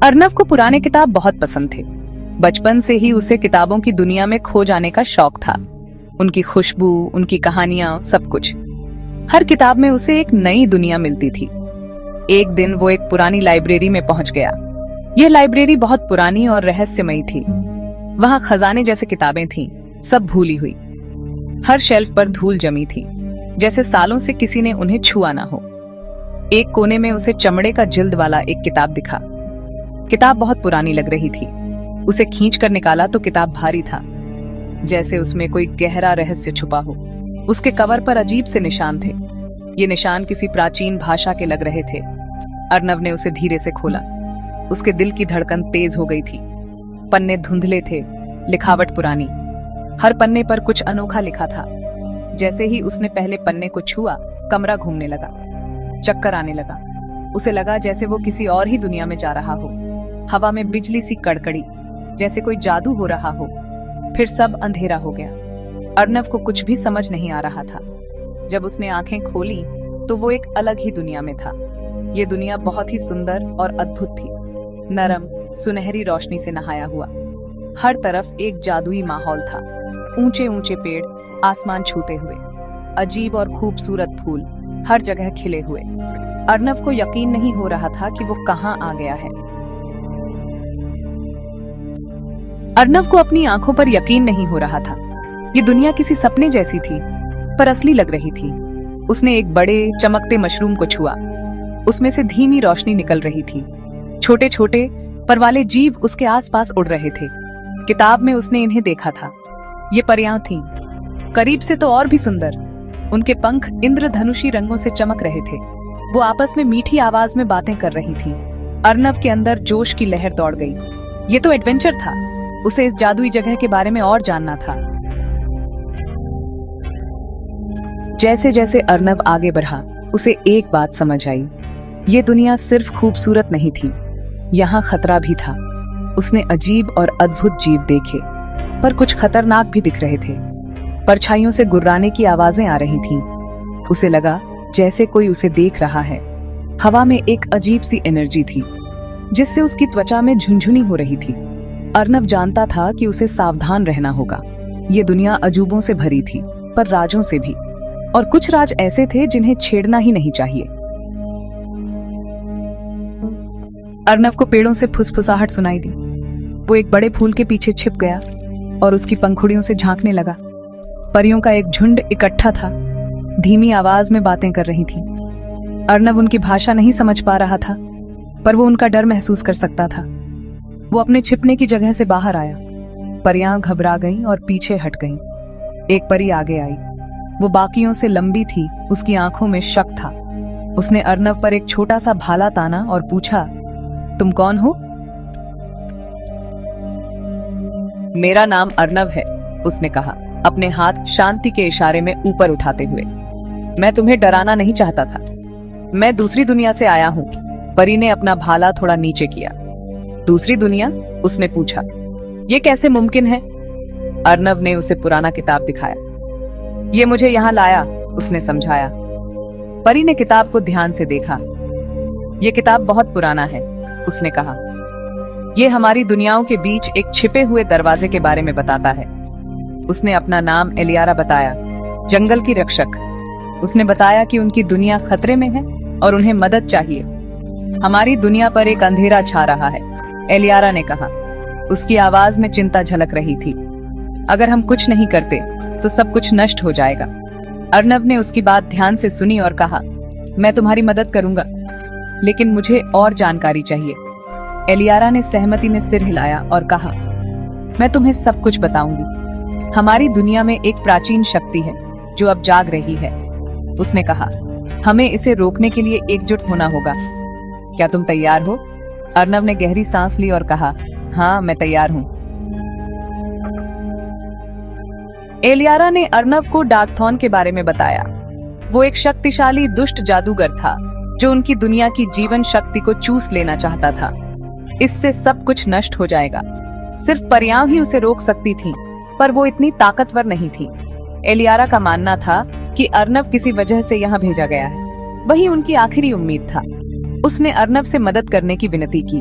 अर्नव को पुराने किताब बहुत पसंद थे। बचपन से ही उसे किताबों की दुनिया में खो जाने का शौक था। उनकी खुशबू, उनकी कहानियां, सब कुछ। हर किताब में उसे एक नई दुनिया मिलती थी। एक दिन वो एक पुरानी लाइब्रेरी में पहुंच गया। यह लाइब्रेरी बहुत पुरानी और रहस्यमयी थी। वहां खजाने जैसे किताबें थीं, सब भूली हुई। हर शेल्फ पर धूल जमी थी, जैसे सालों से किसी ने उन्हें छुआ ना हो। एक कोने में उसे चमड़े का जिल्द वाला एक किताब दिखा। किताब बहुत पुरानी लग रही थी। उसे खींच कर निकाला तो किताब भारी था, जैसे उसमें कोई गहरा रहस्य छुपा हो। उसके कवर पर अजीब से निशान थे। ये निशान किसी प्राचीन भाषा के लग रहे थे। अर्नव ने उसे धीरे से खोला। उसके दिल की धड़कन तेज हो गई थी। पन्ने धुंधले थे, लिखावट पुरानी। हर पन्ने पर कुछ अनोखा लिखा था। जैसे ही उसने पहले पन्ने को छुआ, कमरा घूमने लगा, चक्कर आने लगा। उसे लगा जैसे वो किसी और ही दुनिया में जा रहा हो। हवा में बिजली सी कड़कड़ी, जैसे कोई जादू हो रहा हो। फिर सब अंधेरा हो गया। अर्नव को कुछ भी समझ नहीं आ रहा था। जब उसने आंखें खोली तो वो एक अलग ही दुनिया में था। ये दुनिया बहुत ही सुंदर और अद्भुत थी, नरम सुनहरी रोशनी से नहाया हुआ। हर तरफ एक जादुई माहौल था। ऊंचे ऊंचे पेड़ आसमान छूते हुए, अजीब और खूबसूरत फूल हर जगह खिले हुए। अर्नव को यकीन नहीं हो रहा था कि वो कहां आ गया है। अर्नव को अपनी आंखों पर यकीन नहीं हो रहा था। ये दुनिया किसी सपने जैसी थी, पर असली लग रही थी। उसने एक बड़े चमकते मशरूम को छुआ। उसमें से धीमी रोशनी निकल रही थी। छोटे छोटे पर वाले जीव उसके आसपास उड़ रहे थे। किताब में उसने इन्हें देखा था। ये परियां थीं, करीब से तो और भी सुंदर। उनके पंख इंद्रधनुषी रंगों से चमक रहे थे। वो आपस में मीठी आवाज में बातें कर रही थीं। अर्नव के अंदर जोश की लहर दौड़ गई। ये तो एडवेंचर था। उसे इस जादुई जगह के बारे में और जानना था। जैसे जैसे अर्नव आगे बढ़ा, उसे एक बात समझ आई। ये दुनिया सिर्फ खूबसूरत नहीं थी, यहाँ खतरा भी था। उसने अजीब और अद्भुत जीव देखे, पर कुछ खतरनाक भी दिख रहे थे। परछाइयों से गुर्राने की आवाजें आ रही थीं। उसे लगा जैसे कोई उसे देख रहा है। हवा में एक अजीब सी एनर्जी थी, जिससे उसकी त्वचा में झुनझुनी हो रही थी। अर्नव जानता था कि उसे सावधान रहना होगा। ये दुनिया अजूबों से भरी थी, पर राजों से भी। और कुछ राज ऐसे थे जिन्हें छेड़ना ही नहीं चाहिए। अर्नव को पेड़ों से फुसफुसाहट सुनाई दी। वो एक बड़े फूल के पीछे छिप गया और उसकी पंखुड़ियों से झांकने लगा। परियों का एक झुंड इकट्ठा था, धीमी आवाज में बातें कर रही थी। अर्नव उनकी भाषा नहीं समझ पा रहा था, पर वो उनका डर महसूस कर सकता था। वो अपने छिपने की जगह से बाहर आया। परियां घबरा गईं और पीछे हट गईं। एक परी आगे आई। वो बाकियों से लंबी थी। उसकी आंखों में शक था। उसने अर्नव पर एक छोटा सा भाला ताना और पूछा, तुम कौन हो? मेरा नाम अर्नव है, उसने कहा, अपने हाथ शांति के इशारे में ऊपर उठाते हुए। मैं तुम्हें डराना नहीं चाहता था। मैं दूसरी दुनिया से आया हूं। परी ने अपना भाला थोड़ा नीचे किया। दूसरी दुनिया? उसने पूछा। ये कैसे मुमकिन है? अर्नव ने उसे पुराना किताब दिखाया। ये मुझे यहाँ लाया, उसने समझाया। परी ने किताब को ध्यान से देखा। ये किताब बहुत पुराना है, उसने कहा। ये हमारी दुनियाओं के बीच एक छिपे हुए दरवाजे के बारे में बताता है। उसने अपना नाम एलियारा बताया, जंगल की रक्षक। उसने बताया कि उनकी दुनिया खतरे में है और उन्हें मदद चाहिए। हमारी दुनिया पर एक अंधेरा छा रहा है, एलियारा ने कहा। उसकी आवाज में चिंता झलक रही थी। अगर हम कुछ नहीं करते तो सब कुछ नष्ट हो जाएगा। अर्नव ने उसकी बात ध्यान से सुनी और कहा, मैं तुम्हारी मदद करूंगा, लेकिन मुझे और जानकारी चाहिए। एलियारा ने सहमति में सिर हिलाया और कहा, मैं तुम्हें सब कुछ बताऊंगी। हमारी दुनिया में एक प्राचीन शक्ति है जो अब जाग रही है, उसने कहा। हमें इसे रोकने के लिए एकजुट होना होगा। क्या तुम तैयार हो? अर्नव ने गहरी सांस ली और कहा, हाँ, मैं तैयार हूं। एलियारा ने अर्नव को डार्कथॉर्न के बारे में बताया। वो एक शक्तिशाली दुष्ट जादूगर था जो उनकी दुनिया की जीवन शक्ति को चूस लेना चाहता था। इससे सब कुछ नष्ट हो जाएगा। सिर्फ परियां ही उसे रोक सकती थीं, पर वो इतनी ताकतवर नहीं थी। एलियारा का मानना था कि अर्नव किसी वजह से यहाँ भेजा गया है। वही उनकी आखिरी उम्मीद था। उसने अर्नव से मदद करने की विनती की।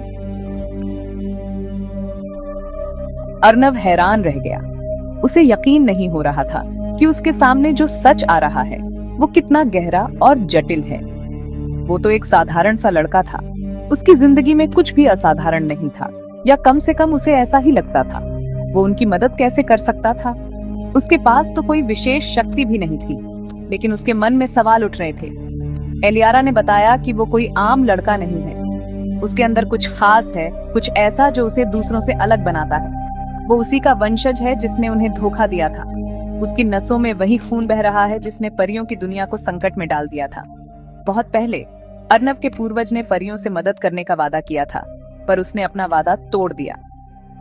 अर्नव हैरान रह गया। उसे यकीन नहीं हो रहा था कि उसके सामने जो सच आ रहा है वो कितना गहरा और जटिल है। वो तो एक साधारण सा लड़का था। उसकी जिंदगी में कुछ भी असाधारण नहीं था, या कम से कम उसे ऐसा ही लगता था। वो उनकी मदद कैसे कर सकता था? उसके पास तो कोई विशेष शक्ति भी नहीं थी, लेकिन उसके मन में सवाल उठ रहे थे। एलियारा ने बताया कि वो कोई आम लड़का नहीं है। उसके अंदर कुछ खास है, कुछ ऐसा जो उसे दूसरों से अलग बनाता है। वो उसी का वंशज है जिसने उन्हें धोखा दिया था। उसकी नसों में वही खून बह रहा है जिसने परियों की दुनिया को संकट में डाल दिया था। बहुत पहले अर्नव के पूर्वज ने परियों से मदद करने का वादा किया था, पर उसने अपना वादा तोड़ दिया।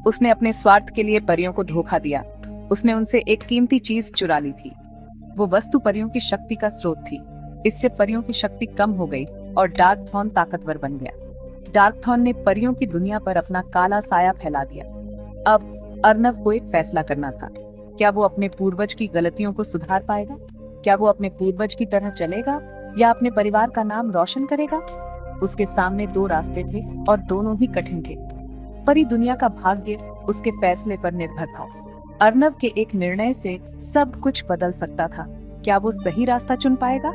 उसने अपने स्वार्थ के लिए परियों को धोखा दिया। उसने उनसे एक कीमती चीज चुरा ली थी। वो वस्तु परियों की शक्ति का स्रोत थी। इससे परियों की शक्ति कम हो गई और डार्कथॉर्न ताकतवर बन गया। डार्कथॉर्न ने परियों की दुनिया पर अपना काला साया फैला दिया। अब अर्नव को एक फैसला करना था। क्या वो अपने पूर्वज की गलतियों को सुधार पाएगा? क्या वो अपने पूर्वज की तरह चलेगा या अपने परिवार का नाम रोशन करेगा? उसके सामने दो रास्ते थे और दोनों ही कठिन थे। परी दुनिया का भाग्य उसके फैसले पर निर्भर था। अर्नव के एक निर्णय से सब कुछ बदल सकता था। क्या वो सही रास्ता चुन पाएगा?